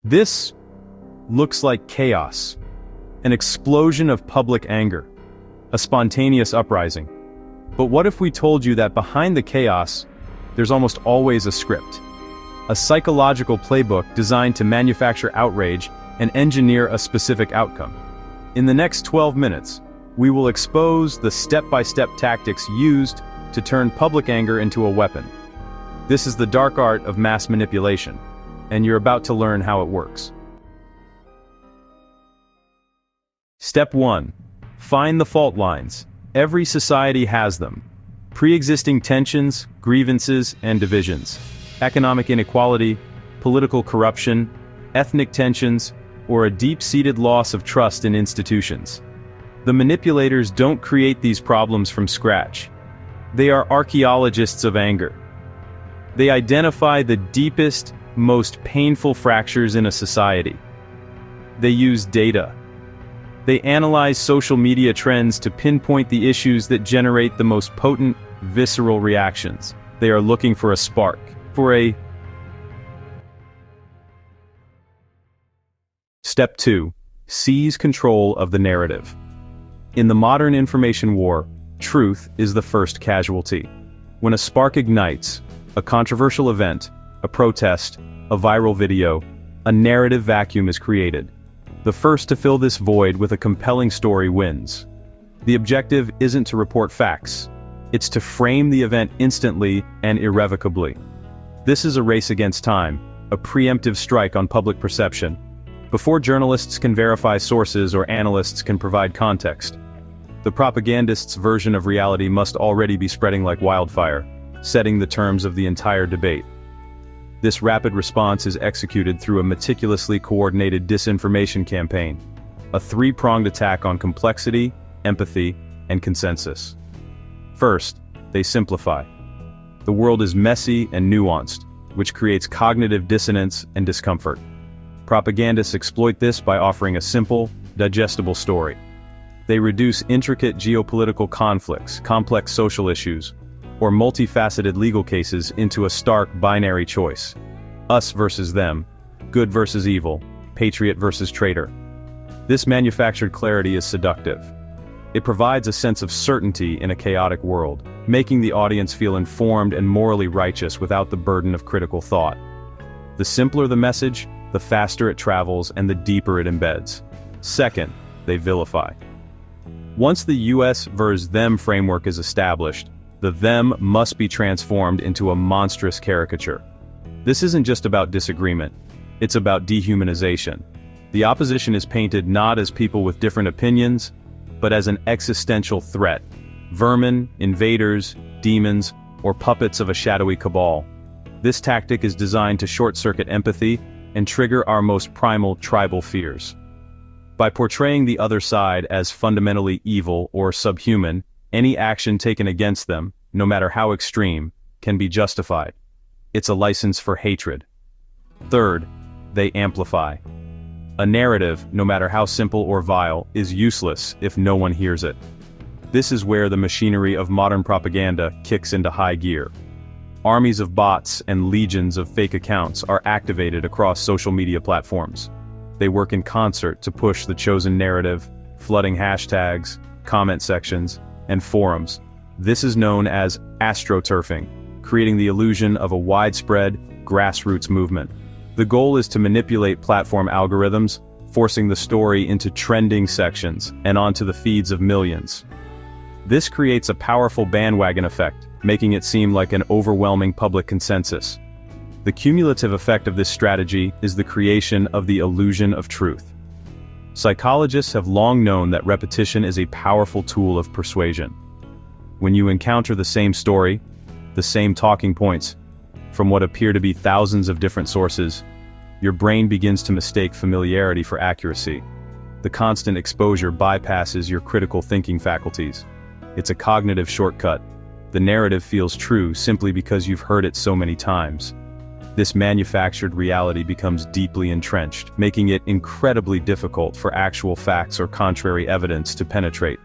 This looks like chaos, an explosion of public anger, a spontaneous uprising. But what if we told you that behind the chaos, there's almost always a script? A psychological playbook designed to manufacture outrage and engineer a specific outcome. In the next 12 minutes, we will expose the step-by-step tactics used to turn public anger into a weapon. This is the dark art of mass manipulation, and you're about to learn how it works. Step 1. Find the fault lines. Every society has them. Pre-existing tensions, grievances, and divisions. Economic inequality, political corruption, ethnic tensions, or a deep-seated loss of trust in institutions. The manipulators don't create these problems from scratch. They are archaeologists of anger. They identify the deepest, most painful fractures in a society. They use data. They analyze social media trends to pinpoint the issues that generate the most potent, visceral reactions. They are looking for a spark, for a... Step 2. Seize control of the narrative. In the modern information war, truth is the first casualty. When a spark ignites, a controversial event, a protest, a viral video, a narrative vacuum is created. The first to fill this void with a compelling story wins. The objective isn't to report facts. It's to frame the event instantly and irrevocably. This is a race against time, a preemptive strike on public perception. Before journalists can verify sources or analysts can provide context, the propagandist's version of reality must already be spreading like wildfire, setting the terms of the entire debate. This rapid response is executed through a meticulously coordinated disinformation campaign, a three-pronged attack on complexity, empathy, and consensus. First, they simplify. The world is messy and nuanced, which creates cognitive dissonance and discomfort. Propagandists exploit this by offering a simple, digestible story. They reduce intricate geopolitical conflicts, complex social issues, or multifaceted legal cases into a stark binary choice. Us versus them, good versus evil, patriot versus traitor. This manufactured clarity is seductive. It provides a sense of certainty in a chaotic world, making the audience feel informed and morally righteous without the burden of critical thought. The simpler the message, the faster it travels and the deeper it embeds. Second, they vilify. Once the us versus them framework is established, the them must be transformed into a monstrous caricature. This isn't just about disagreement, it's about dehumanization. The opposition is painted not as people with different opinions, but as an existential threat. Vermin, invaders, demons, or puppets of a shadowy cabal. This tactic is designed to short-circuit empathy and trigger our most primal tribal fears. By portraying the other side as fundamentally evil or subhuman, any action taken against them, no matter how extreme, can be justified. It's a license for hatred. Third, they amplify. A narrative, no matter how simple or vile, is useless if no one hears it. This is where the machinery of modern propaganda kicks into high gear. Armies of bots and legions of fake accounts are activated across social media platforms. They work in concert to push the chosen narrative, flooding hashtags, comment sections, and forums. This is known as astroturfing, creating the illusion of a widespread, grassroots movement. The goal is to manipulate platform algorithms, forcing the story into trending sections and onto the feeds of millions. This creates a powerful bandwagon effect, making it seem like an overwhelming public consensus. The cumulative effect of this strategy is the creation of the illusion of truth. Psychologists have long known that repetition is a powerful tool of persuasion. When you encounter the same story, the same talking points, from what appear to be thousands of different sources, your brain begins to mistake familiarity for accuracy. The constant exposure bypasses your critical thinking faculties. It's a cognitive shortcut. The narrative feels true simply because you've heard it so many times. This manufactured reality becomes deeply entrenched, making it incredibly difficult for actual facts or contrary evidence to penetrate.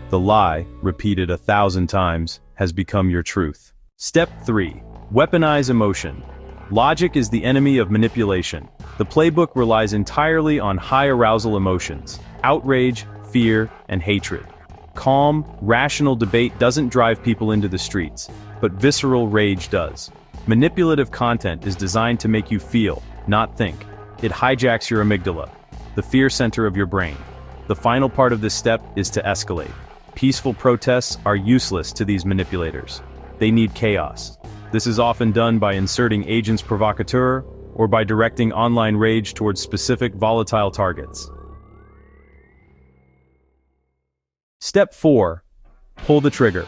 The lie, repeated 1,000 times, has become your truth. Step 3. Weaponize emotion. Logic is the enemy of manipulation. The playbook relies entirely on high arousal emotions, outrage, fear, and hatred. Calm, rational debate doesn't drive people into the streets, but visceral rage does. Manipulative content is designed to make you feel, not think. It hijacks your amygdala, the fear center of your brain. The final part of this step is to escalate. Peaceful protests are useless to these manipulators. They need chaos. This is often done by inserting agents provocateurs or by directing online rage towards specific volatile targets. Step 4. Pull the trigger.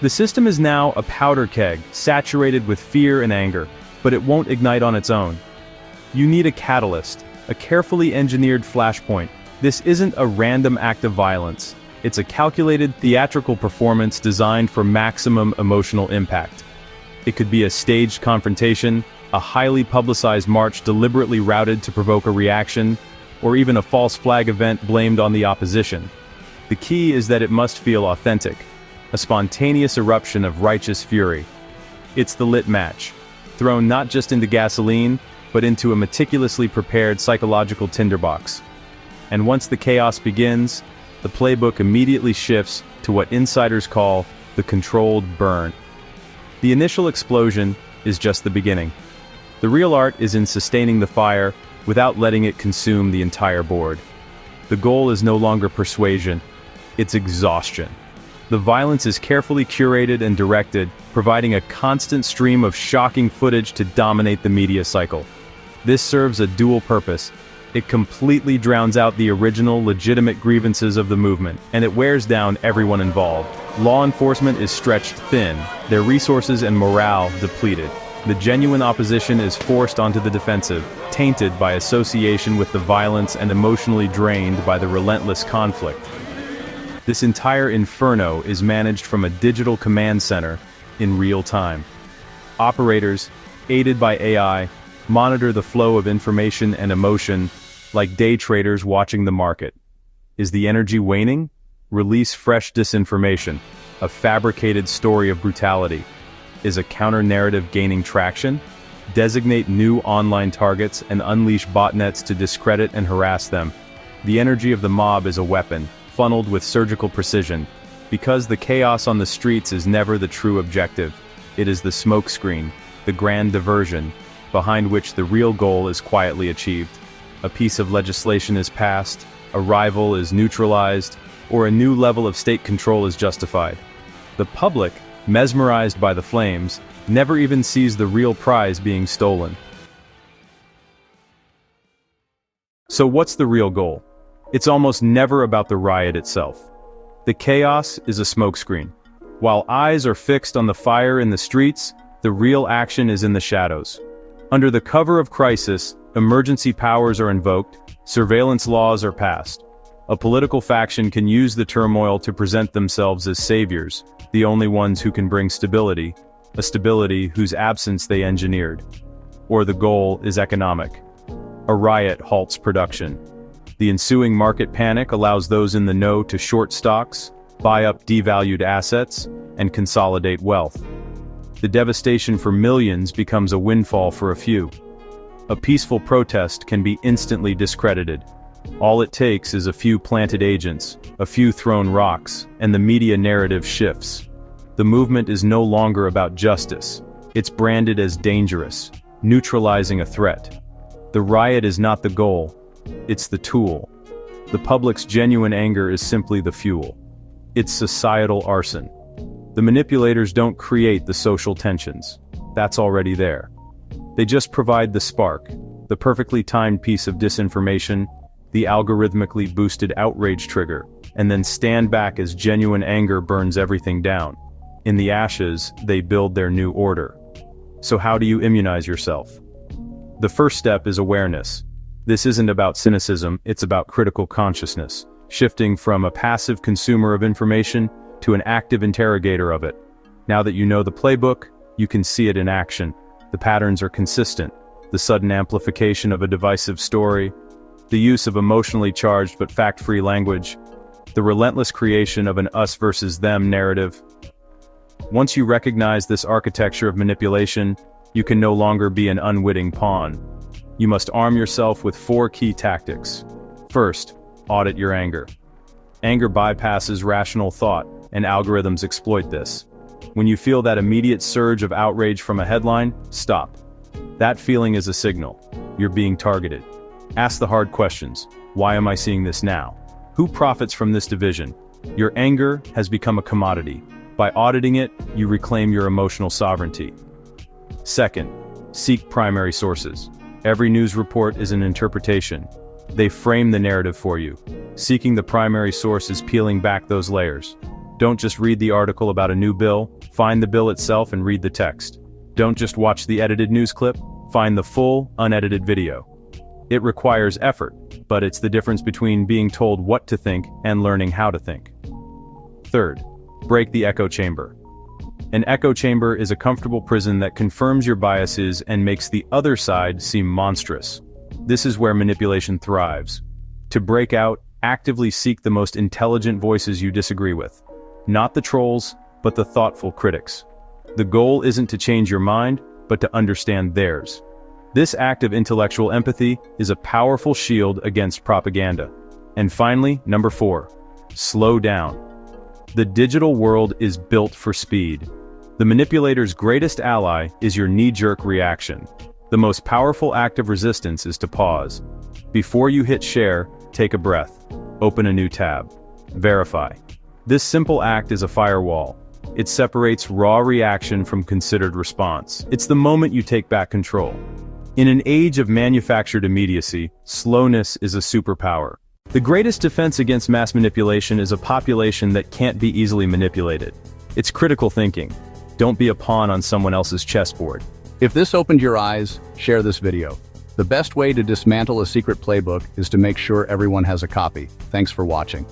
The system is now a powder keg, saturated with fear and anger, but it won't ignite on its own. You need a catalyst, a carefully engineered flashpoint. This isn't a random act of violence. It's a calculated, theatrical performance designed for maximum emotional impact. It could be a staged confrontation, a highly publicized march deliberately routed to provoke a reaction, or even a false flag event blamed on the opposition. The key is that it must feel authentic, a spontaneous eruption of righteous fury. It's the lit match, thrown not just into gasoline, but into a meticulously prepared psychological tinderbox. And once the chaos begins, the playbook immediately shifts to what insiders call the controlled burn. The initial explosion is just the beginning. The real art is in sustaining the fire without letting it consume the entire board. The goal is no longer persuasion, it's exhaustion. The violence is carefully curated and directed, providing a constant stream of shocking footage to dominate the media cycle. This serves a dual purpose. It completely drowns out the original, legitimate grievances of the movement, and it wears down everyone involved. Law enforcement is stretched thin, their resources and morale depleted. The genuine opposition is forced onto the defensive, tainted by association with the violence and emotionally drained by the relentless conflict. This entire inferno is managed from a digital command center in real time. Operators, aided by AI, monitor the flow of information and emotion like day traders watching the market. Is the energy waning? Release fresh disinformation, a fabricated story of brutality. Is a counter-narrative gaining traction? Designate new online targets and unleash botnets to discredit and harass them. The energy of the mob is a weapon, funneled with surgical precision. Because the chaos on the streets is never the true objective, it is the smokescreen, the grand diversion, behind which the real goal is quietly achieved. A piece of legislation is passed, a rival is neutralized, or a new level of state control is justified. The public, mesmerized by the flames, never even sees the real prize being stolen. So what's the real goal? It's almost never about the riot itself. The chaos is a smokescreen. While eyes are fixed on the fire in the streets, the real action is in the shadows. Under the cover of crisis, emergency powers are invoked, surveillance laws are passed. A political faction can use the turmoil to present themselves as saviors, the only ones who can bring stability, a stability whose absence they engineered. Or the goal is economic. A riot halts production. The ensuing market panic allows those in the know to short stocks, buy up devalued assets, and consolidate wealth. The devastation for millions becomes a windfall for a few. A peaceful protest can be instantly discredited. All it takes is a few planted agents, a few thrown rocks, and the media narrative shifts. The movement is no longer about justice. It's branded as dangerous, neutralizing a threat. The riot is not the goal, it's the tool. The public's genuine anger is simply the fuel. It's societal arson. The manipulators don't create the social tensions. That's already there. They just provide the spark, the perfectly timed piece of disinformation, the algorithmically boosted outrage trigger, and then stand back as genuine anger burns everything down. In the ashes, they build their new order. So how do you immunize yourself? The first step is awareness. This isn't about cynicism, it's about critical consciousness, shifting from a passive consumer of information to an active interrogator of it. Now that you know the playbook, you can see it in action. The patterns are consistent. The sudden amplification of a divisive story, the use of emotionally charged but fact-free language, the relentless creation of an us versus them narrative. Once you recognize this architecture of manipulation, You can no longer be an unwitting pawn. You must arm yourself with 4 key tactics. First, audit your anger. Anger bypasses rational thought, and algorithms exploit this. When you feel that immediate surge of outrage from a headline, stop. That feeling is a signal. You're being targeted. Ask the hard questions. Why am I seeing this now? Who profits from this division? Your anger has become a commodity. By auditing it, you reclaim your emotional sovereignty. Second, seek primary sources. Every news report is an interpretation. They frame the narrative for you. Seeking the primary source is peeling back those layers. Don't just read the article about a new bill, find the bill itself and read the text. Don't just watch the edited news clip, find the full, unedited video. It requires effort, but it's the difference between being told what to think and learning how to think. Third, break the echo chamber. An echo chamber is a comfortable prison that confirms your biases and makes the other side seem monstrous. This is where manipulation thrives. To break out, actively seek the most intelligent voices you disagree with. Not the trolls, but the thoughtful critics. The goal isn't to change your mind, but to understand theirs. This act of intellectual empathy is a powerful shield against propaganda. And finally, number 4, slow down. The digital world is built for speed. The manipulator's greatest ally is your knee-jerk reaction. The most powerful act of resistance is to pause. Before you hit share, take a breath. Open a new tab. Verify. This simple act is a firewall. It separates raw reaction from considered response. It's the moment you take back control. In an age of manufactured immediacy, slowness is a superpower. The greatest defense against mass manipulation is a population that can't be easily manipulated. It's critical thinking. Don't be a pawn on someone else's chessboard. If this opened your eyes, share this video. The best way to dismantle a secret playbook is to make sure everyone has a copy. Thanks for watching.